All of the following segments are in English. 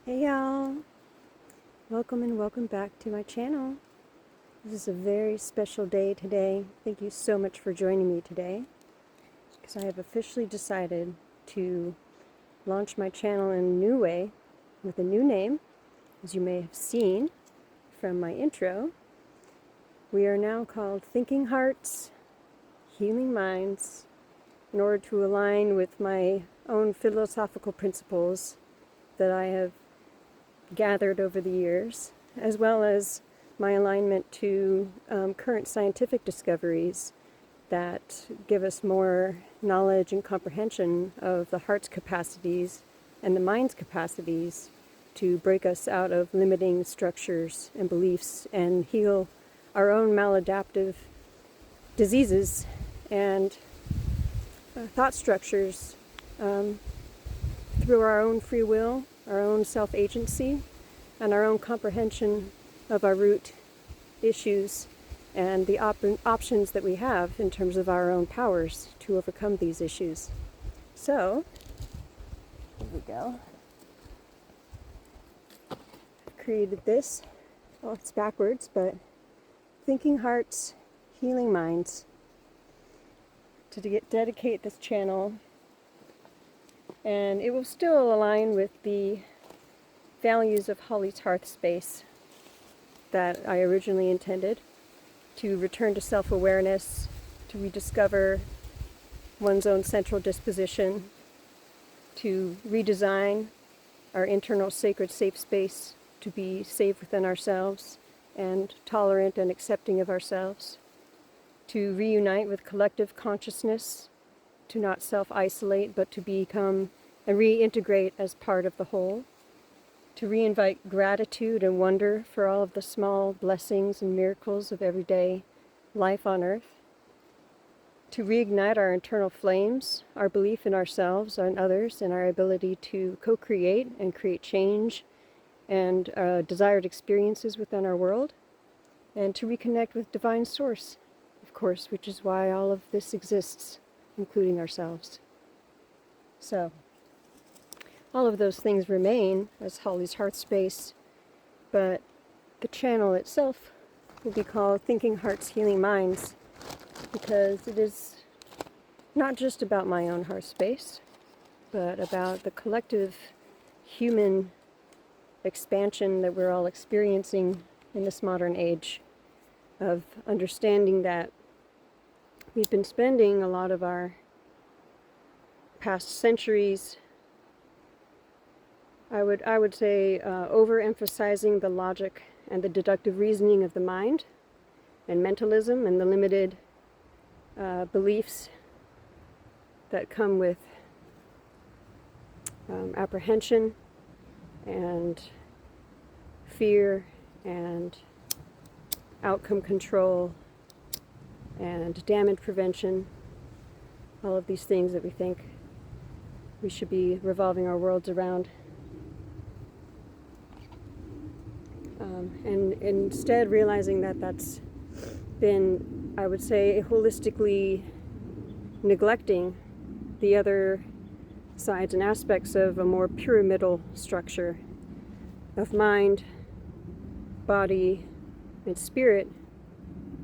Hey y'all, welcome and welcome back to my channel. This is a very special day today. Thank you so much for joining me today, because I have officially decided to launch my channel in a new way with a new name. As you may have seen from my intro, we are now called Thinking Hearts, Healing Minds, in order to align with my own philosophical principles that I have gathered over the years, as well as my alignment to current scientific discoveries that give us more knowledge and comprehension of the heart's capacities and the mind's capacities to break us out of limiting structures and beliefs and heal our own maladaptive diseases and thought structures through our own free will, our own self-agency, and our own comprehension of our root issues and the options that we have in terms of our own powers to overcome these issues. So, here we go. I've created this. Well, it's backwards, but Thinking Hearts, Healing Minds, to dedicate this channel. And it will still align with the values of Holly's Hearth Space that I originally intended, to return to self-awareness, to rediscover one's own central disposition, to redesign our internal sacred safe space to be safe within ourselves and tolerant and accepting of ourselves, to reunite with collective consciousness, to not self-isolate, but to become and reintegrate as part of the whole, to reinvite gratitude and wonder for all of the small blessings and miracles of everyday life on earth, to reignite our internal flames, our belief in ourselves and others, and our ability to co-create and create change and desired experiences within our world, and to reconnect with Divine Source, of course, which is why all of this exists, including ourselves. So, all of those things remain as Holly's Heart Space, but the channel itself will be called Thinking Hearts, Healing Minds, because it is not just about my own heart space, but about the collective human expansion that we're all experiencing in this modern age, of understanding that we've been spending a lot of our past centuries, I would say, overemphasizing the logic and the deductive reasoning of the mind, and mentalism, and the limited beliefs that come with apprehension and fear and outcome control and damage prevention, all of these things that we think we should be revolving our worlds around. And instead realizing that that's been, I would say, holistically neglecting the other sides and aspects of a more pyramidal structure of mind, body, and spirit,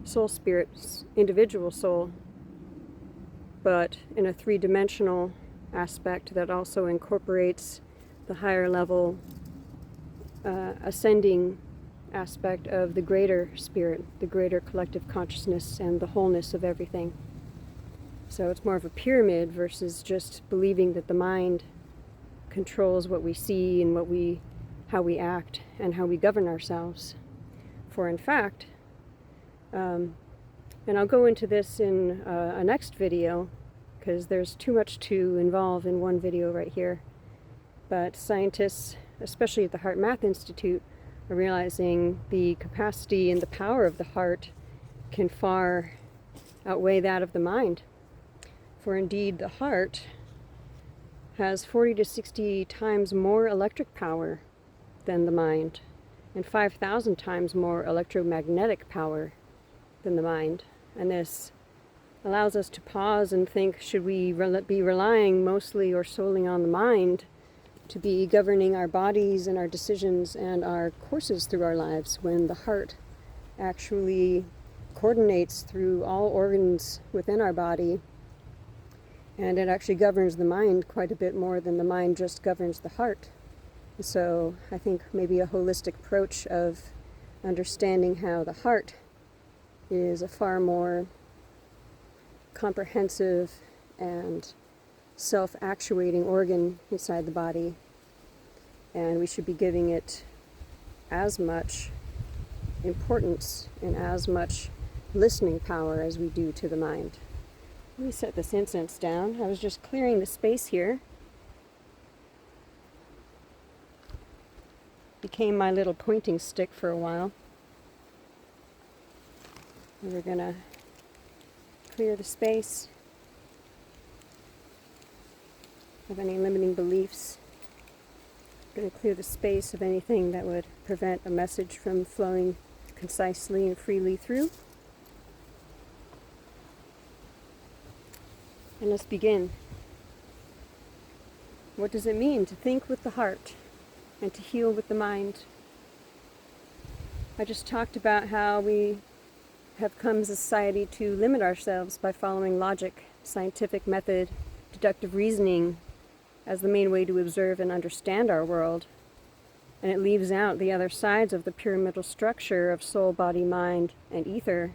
soul, spirit, individual soul, but in a three-dimensional aspect that also incorporates the higher level ascending aspect of the greater spirit, the greater collective consciousness, and the wholeness of everything. So it's more of a pyramid versus just believing that the mind controls what we see and how we act and how we govern ourselves. For in fact, and I'll go into this in a next video, because there's too much to involve in one video right here, but scientists, especially at the Heart Math Institute, are realizing the capacity and the power of the heart can far outweigh that of the mind. For indeed, the heart has 40 to 60 times more electric power than the mind, and 5,000 times more electromagnetic power than the mind. And this allows us to pause and think, should we be relying mostly or solely on the mind to be governing our bodies and our decisions and our courses through our lives, when the heart actually coordinates through all organs within our body, and it actually governs the mind quite a bit more than the mind just governs the heart. So I think maybe a holistic approach of understanding how the heart is a far more comprehensive and self-actuating organ inside the body, and we should be giving it as much importance and as much listening power as we do to the mind. Let me set this incense down. I was just clearing the space here. Became my little pointing stick for a while. And we're gonna clear the space of any limiting beliefs. We're going to clear the space of anything that would prevent a message from flowing concisely and freely through. And let's begin. What does it mean to think with the heart and to heal with the mind? I just talked about how we have come as a society to limit ourselves by following logic, scientific method, deductive reasoning as the main way to observe and understand our world. And it leaves out the other sides of the pyramidal structure of soul, body, mind, and ether.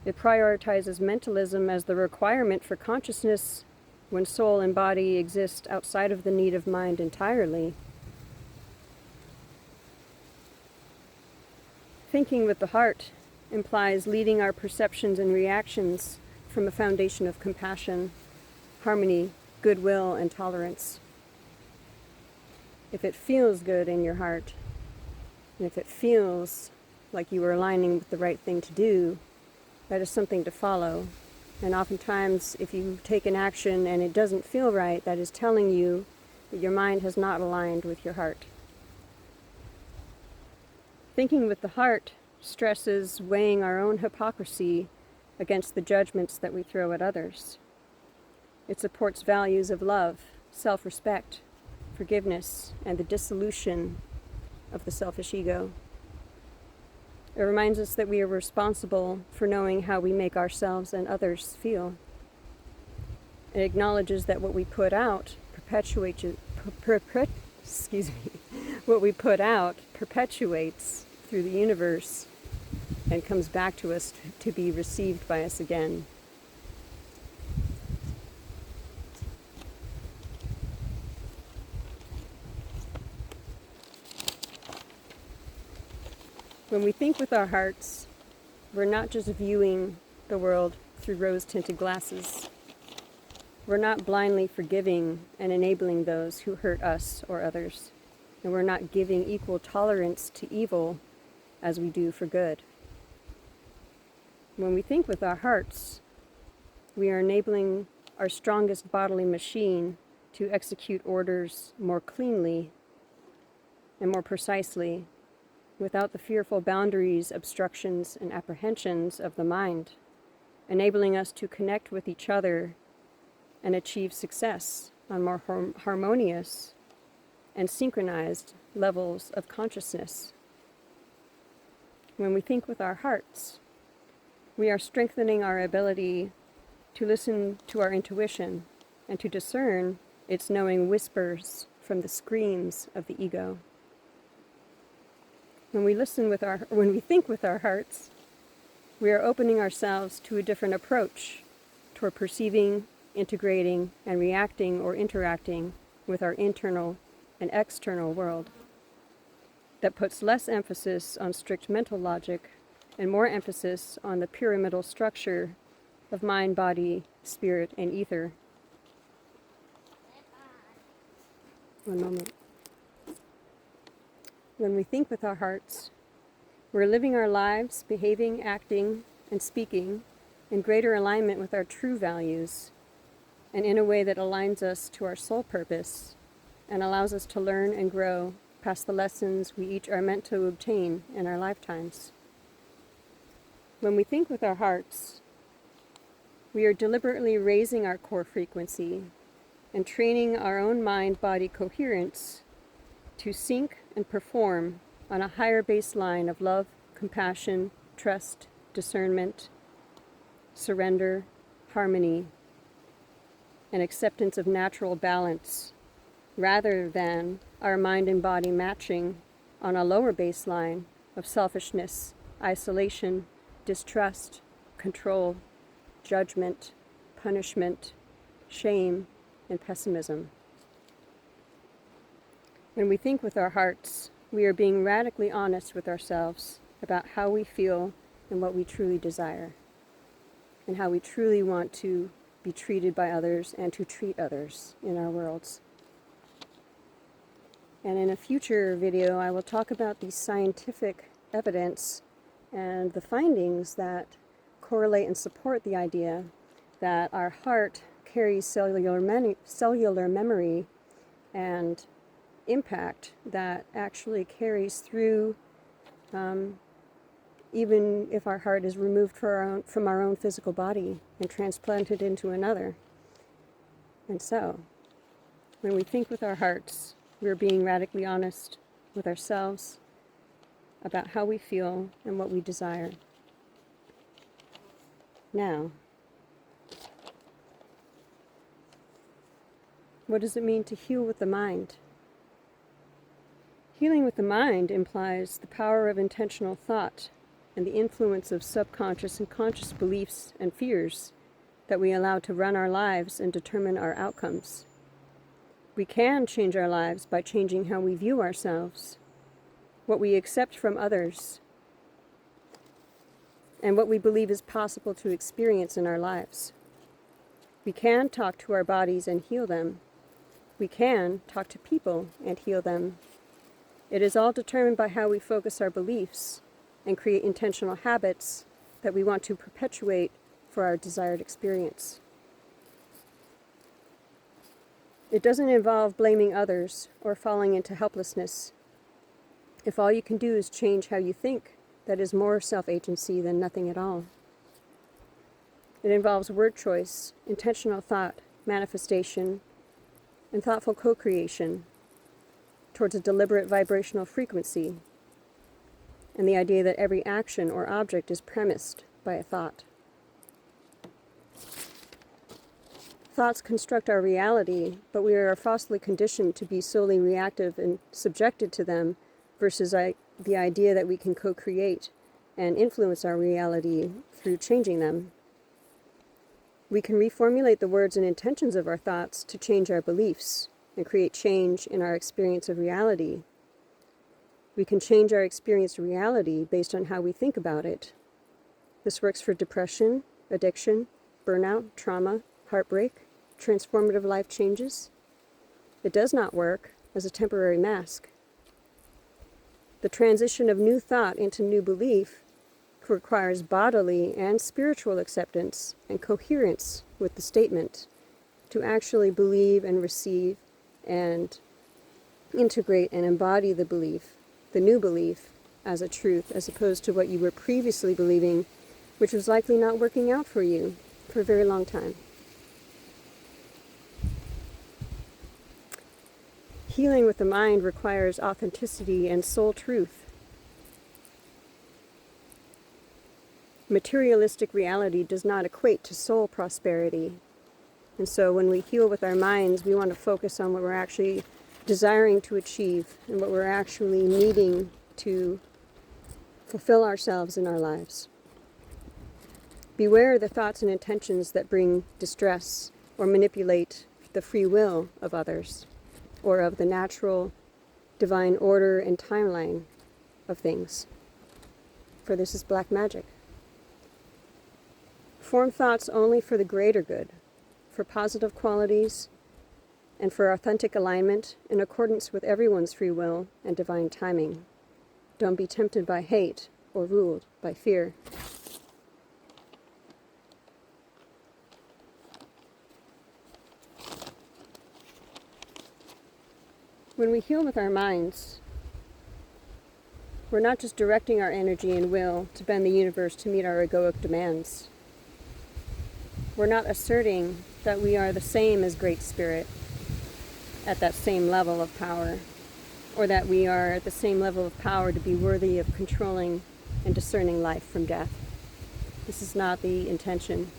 It prioritizes mentalism as the requirement for consciousness when soul and body exist outside of the need of mind entirely. Thinking with the heart implies leading our perceptions and reactions from a foundation of compassion, harmony, goodwill, and tolerance. If it feels good in your heart, and if it feels like you are aligning with the right thing to do, that is something to follow. And oftentimes, if you take an action and it doesn't feel right, that is telling you that your mind has not aligned with your heart. Thinking with the heart stresses weighing our own hypocrisy against the judgments that we throw at others. It supports values of love, self-respect, forgiveness, and the dissolution of the selfish ego. It reminds us that we are responsible for knowing how we make ourselves and others feel. It acknowledges that what we put out perpetuates through the universe and comes back to us to be received by us again. When we think with our hearts, we're not just viewing the world through rose-tinted glasses. We're not blindly forgiving and enabling those who hurt us or others. And we're not giving equal tolerance to evil as we do for good. When we think with our hearts, we are enabling our strongest bodily machine to execute orders more cleanly and more precisely, without the fearful boundaries, obstructions, and apprehensions of the mind, enabling us to connect with each other and achieve success on more harmonious and synchronized levels of consciousness. When we think with our hearts, we are strengthening our ability to listen to our intuition and to discern its knowing whispers from the screams of the ego. When we think with our hearts, we are opening ourselves to a different approach toward perceiving, integrating, and reacting or interacting with our internal and external world that puts less emphasis on strict mental logic and more emphasis on the pyramidal structure of mind, body, spirit, and ether. One moment. When we think with our hearts, we're living our lives, behaving, acting, and speaking in greater alignment with our true values and in a way that aligns us to our soul purpose and allows us to learn and grow past the lessons we each are meant to obtain in our lifetimes. When we think with our hearts, we are deliberately raising our core frequency and training our own mind-body coherence to sync and perform on a higher baseline of love, compassion, trust, discernment, surrender, harmony, and acceptance of natural balance, rather than our mind and body matching on a lower baseline of selfishness, isolation, distrust, control, judgment, punishment, shame, and pessimism. When we think with our hearts, we are being radically honest with ourselves about how we feel and what we truly desire, and how we truly want to be treated by others and to treat others in our worlds. And in a future video, I will talk about the scientific evidence and the findings that correlate and support the idea that our heart carries cellular memory and impact that actually carries through even if our heart is removed from our own physical body and transplanted into another. And so, when we think with our hearts, we're being radically honest with ourselves about how we feel and what we desire. Now, what does it mean to heal with the mind? Healing with the mind implies the power of intentional thought and the influence of subconscious and conscious beliefs and fears that we allow to run our lives and determine our outcomes. We can change our lives by changing how we view ourselves, what we accept from others, and what we believe is possible to experience in our lives. We can talk to our bodies and heal them. We can talk to people and heal them. It is all determined by how we focus our beliefs and create intentional habits that we want to perpetuate for our desired experience. It doesn't involve blaming others or falling into helplessness. If all you can do is change how you think, that is more self-agency than nothing at all. It involves word choice, intentional thought, manifestation, and thoughtful co-creation towards a deliberate vibrational frequency, and the idea that every action or object is premised by a thought. Thoughts construct our reality, but we are falsely conditioned to be solely reactive and subjected to them versus the idea that we can co-create and influence our reality through changing them. We can reformulate the words and intentions of our thoughts to change our beliefs and create change in our experience of reality. We can change our experienced reality based on how we think about it. This works for depression, addiction, burnout, trauma, heartbreak, transformative life changes. It does not work as a temporary mask. The transition of new thought into new belief requires bodily and spiritual acceptance and coherence with the statement to actually believe and receive and integrate and embody the belief, the new belief, as a truth, as opposed to what you were previously believing, which was likely not working out for you for a very long time. Healing with the mind requires authenticity and soul truth. Materialistic reality does not equate to soul prosperity. And so when we heal with our minds, we want to focus on what we're actually desiring to achieve and what we're actually needing to fulfill ourselves in our lives. Beware the thoughts and intentions that bring distress or manipulate the free will of others, or of the natural, divine order and timeline of things. For this is black magic. Form thoughts only for the greater good, for positive qualities, and for authentic alignment in accordance with everyone's free will and divine timing. Don't be tempted by hate or ruled by fear. When we heal with our minds, we're not just directing our energy and will to bend the universe to meet our egoic demands. We're not asserting that we are the same as Great Spirit at that same level of power, or that we are at the same level of power to be worthy of controlling and discerning life from death. This is not the intention.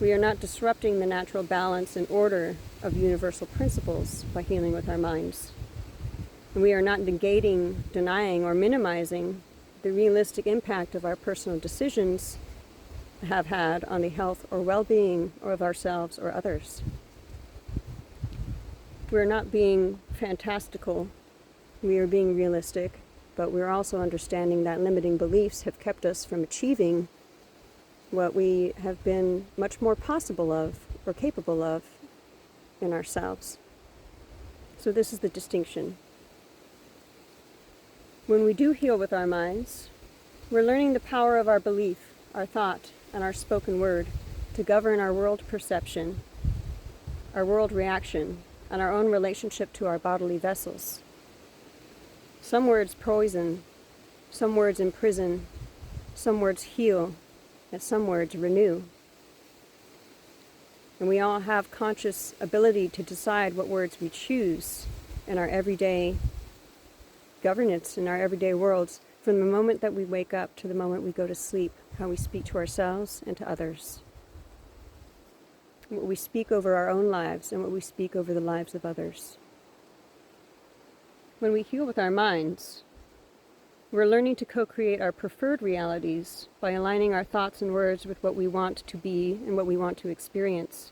We are not disrupting the natural balance and order of universal principles by healing with our minds. And we are not negating, denying, or minimizing the realistic impact of our personal decisions have had on the health or well-being of ourselves or others. We're not being fantastical, we are being realistic, but we're also understanding that limiting beliefs have kept us from achieving what we have been much more possible of or capable of in ourselves. So this is the distinction. When we do heal with our minds, we're learning the power of our belief, our thought, and our spoken word to govern our world perception, our world reaction, and our own relationship to our bodily vessels. Some words poison, some words imprison, some words heal, and some words renew. And we all have conscious ability to decide what words we choose in our everyday governance, in our everyday worlds, from the moment that we wake up to the moment we go to sleep, how we speak to ourselves and to others. What we speak over our own lives and what we speak over the lives of others. When we heal with our minds, we're learning to co-create our preferred realities by aligning our thoughts and words with what we want to be and what we want to experience.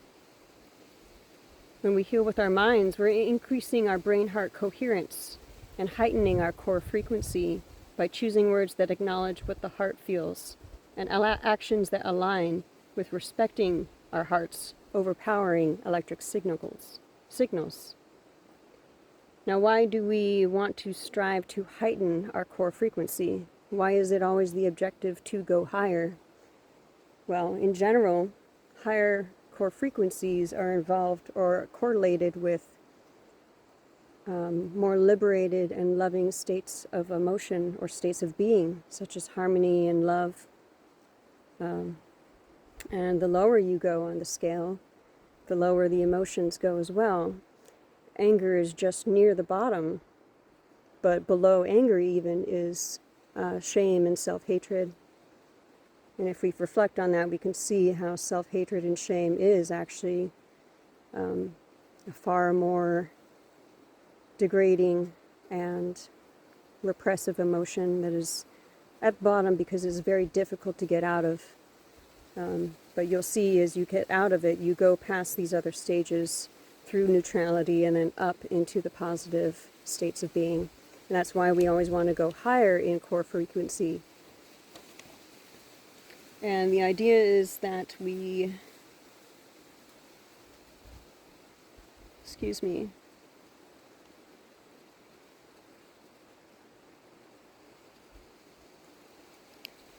When we heal with our minds, we're increasing our brain-heart coherence and heightening our core frequency by choosing words that acknowledge what the heart feels and actions that align with respecting our heart's overpowering electric signals. Now, why do we want to strive to heighten our core frequency? Why is it always the objective to go higher? Well, in general, higher core frequencies are involved or correlated with more liberated and loving states of emotion or states of being, such as harmony and love. And the lower you go on the scale, the lower the emotions go as well. Anger is just near the bottom, but below anger even is shame and self-hatred. And if we reflect on that, we can see how self-hatred and shame is actually a far more degrading and repressive emotion that is at the bottom because it's very difficult to get out of. But you'll see as you get out of it, you go past these other stages through neutrality and then up into the positive states of being. And that's why we always want to go higher in core frequency. And the idea is that we,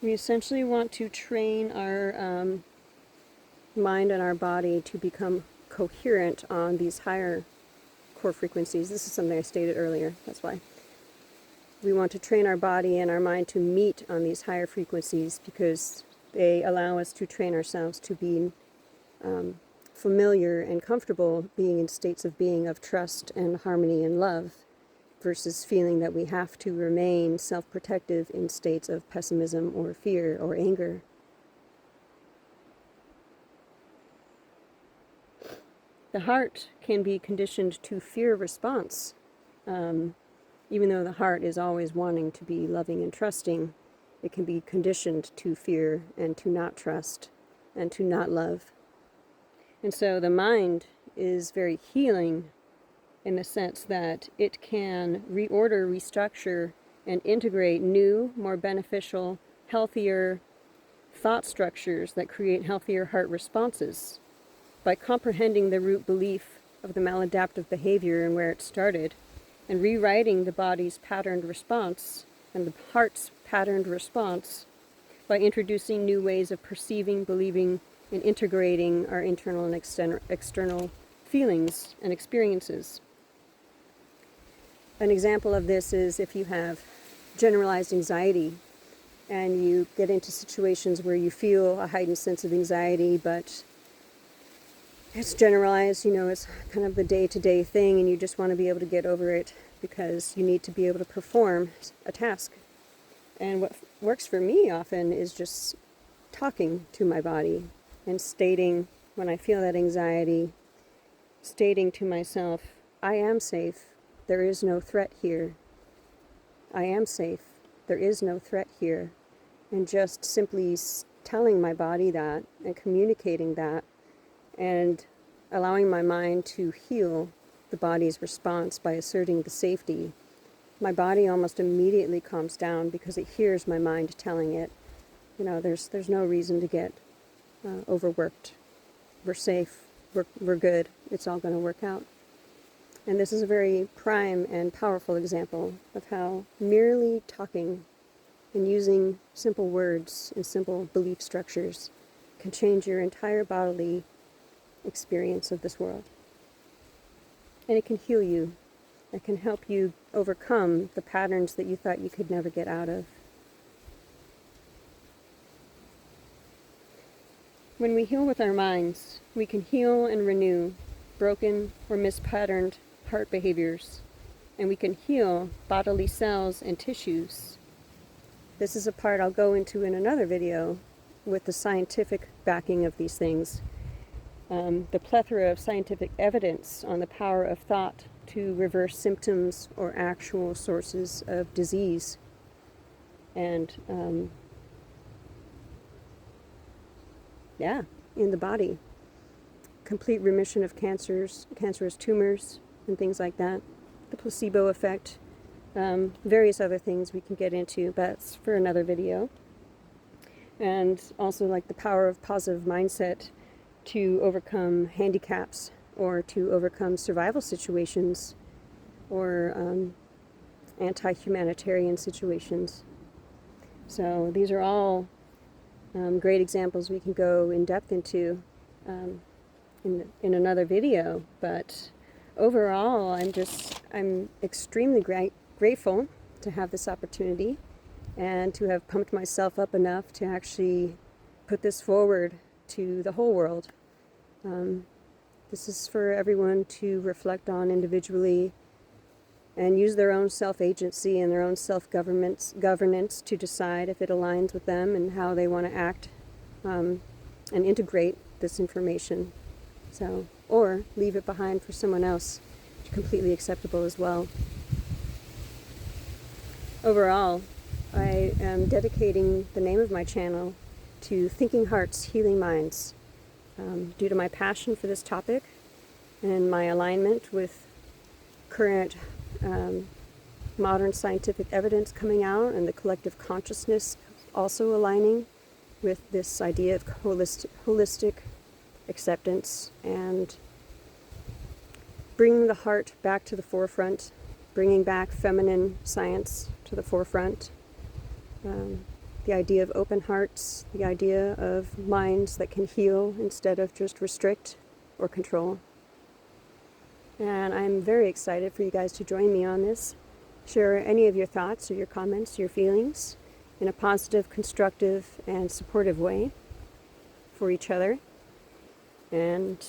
we essentially want to train our mind and our body to become coherent on these higher core frequencies. This is something I stated earlier, that's why. We want to train our body and our mind to meet on these higher frequencies because they allow us to train ourselves to be familiar and comfortable being in states of being of trust and harmony and love versus feeling that we have to remain self-protective in states of pessimism or fear or anger. The heart can be conditioned to fear response. Even though the heart is always wanting to be loving and trusting, it can be conditioned to fear and to not trust and to not love. And so the mind is very healing in the sense that it can reorder, restructure, and integrate new, more beneficial, healthier thought structures that create healthier heart responses. By comprehending the root belief of the maladaptive behavior and where it started, and rewriting the body's patterned response and the heart's patterned response by introducing new ways of perceiving, believing, and integrating our internal and external feelings and experiences. An example of this is if you have generalized anxiety and you get into situations where you feel a heightened sense of anxiety, but it's generalized, it's kind of the day-to-day thing, and you just want to be able to get over it because you need to be able to perform a task. And what works for me often is just talking to my body and stating, when I feel that anxiety, stating to myself, I am safe, there is no threat here. I am safe, there is no threat here. And just simply telling my body that and communicating that and allowing my mind to heal the body's response by asserting the safety, my body almost immediately calms down because it hears my mind telling it, there's no reason to get overworked. We're safe, we're good, it's all going to work out. And this is a very prime and powerful example of how merely talking and using simple words and simple belief structures can change your entire bodily experience of this world. And it can heal you. It can help you overcome the patterns that you thought you could never get out of. When we heal with our minds, we can heal and renew broken or mispatterned heart behaviors, and we can heal bodily cells and tissues. This is a part I'll go into in another video with the scientific backing of these things. The plethora of scientific evidence on the power of thought to reverse symptoms or actual sources of disease. And in the body. Complete remission of cancerous tumors and things like that. The placebo effect. Various other things we can get into, but that's for another video. And also like the power of positive mindset to overcome handicaps or to overcome survival situations or anti-humanitarian situations. So these are all great examples we can go in depth into in another video, but overall I'm extremely grateful to have this opportunity and to have pumped myself up enough to actually put this forward to the whole world. This is for everyone to reflect on individually and use their own self-agency and their own self-governance to decide if it aligns with them and how they want to act and integrate this information. So, or leave it behind for someone else. It's completely acceptable as well. Overall, I am dedicating the name of my channel to Thinking Hearts, Healing Minds. Due to my passion for this topic and my alignment with current modern scientific evidence coming out and the collective consciousness also aligning with this idea of holistic acceptance and bringing the heart back to the forefront, bringing back feminine science to the forefront, the idea of open hearts, the idea of minds that can heal instead of just restrict or control. And I'm very excited for you guys to join me on this. Share any of your thoughts or your comments, your feelings in a positive, constructive, and supportive way for each other. And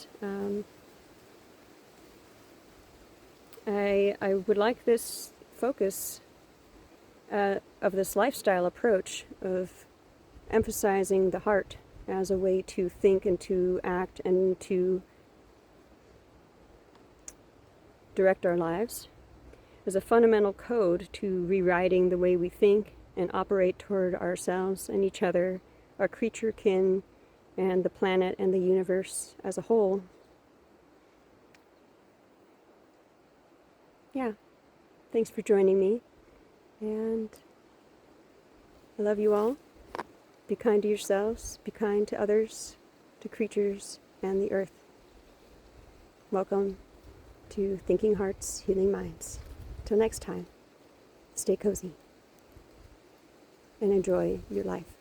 I would like this focus of this lifestyle approach of emphasizing the heart as a way to think and to act and to direct our lives, as a fundamental code to rewriting the way we think and operate toward ourselves and each other, our creature kin, and the planet and the universe as a whole. Yeah, thanks for joining me, and I love you all. Be kind to yourselves, be kind to others, to creatures, and the earth. Welcome to Thinking Hearts, Healing Minds. Till next time, stay cozy and enjoy your life.